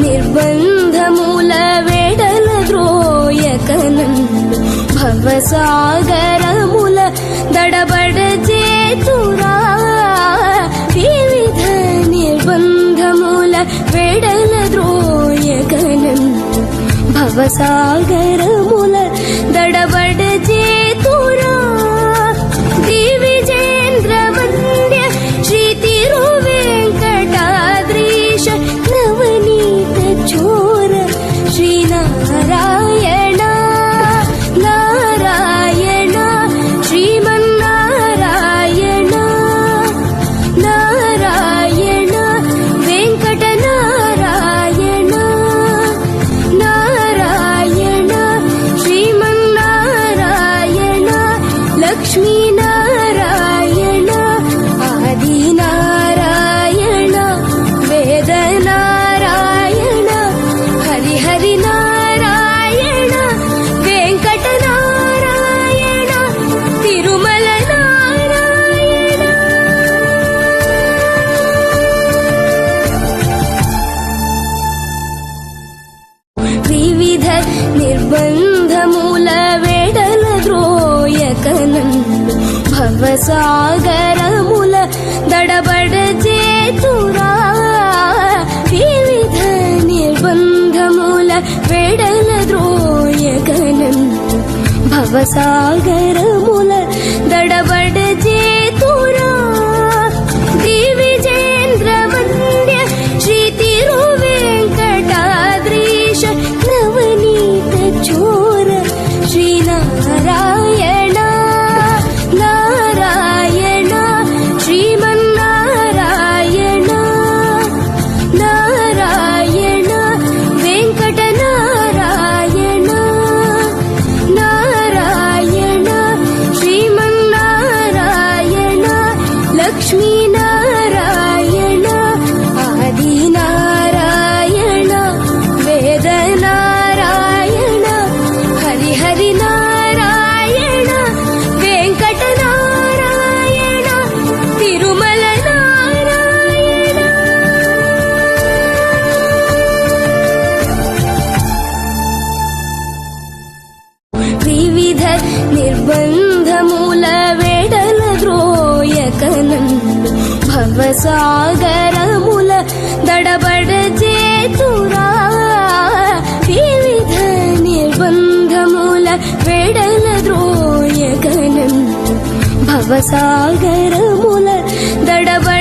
నిర్బంధముల వెడల ద్రోయకనందు భవసాగరముల దడబడ చేతురా వివిధ నిర్బంధముల వెడల ద్రోయకనందు భవసాగరముల దడబడ చేతురా దివిజేంద్ర వంద్య శ్రీ తిరువేంకటాద్రీశ నవనీత చోర శ్రీనారాయణ నారాయణ శ్రీమన్నారాయణ నారాయణ వెంకట నారాయణ నారాయణ శ్రీమన్నారాయణ లక్ష్మీ నారాయణ ఆది నారాయణ వేద నారాయణ హరిహరి నారాయణ వెంకట నారాయణ తిరుమల నారాయణ వివిధ నిర్బంధముల వెడల ద్రోయకనందు భవసాగరముల దడబడ చేతురా వివిధ నిర్బంధముల వెడల ద్రోయకనందు భవసాగరముల దడబడ చేతురా దివిజేంద్ర వంద్య శ్రీ తిరువేంకటాద్రీశ నవనీత చోర శ్రీనారాయణ నారాయణ శ్రీమన్నారాయణ నారాయణ వెంకట నారాయణ నారాయణ శ్రీమన్నారాయణ లక్ష్మీ నారాయణ ఆది నారాయణ వేద నారాయణ హరిహరి నారాయణ వెంకట నారాయణ తిరుమల నారాయణ వివిధ నిర్బంధముల వెడల ద్రోయకనందు భవసాగరముల దడబడ చేతురా వివిధ నిర్బంధముల వెడల ద్రోయకనందు భవసాగరముల దడబడ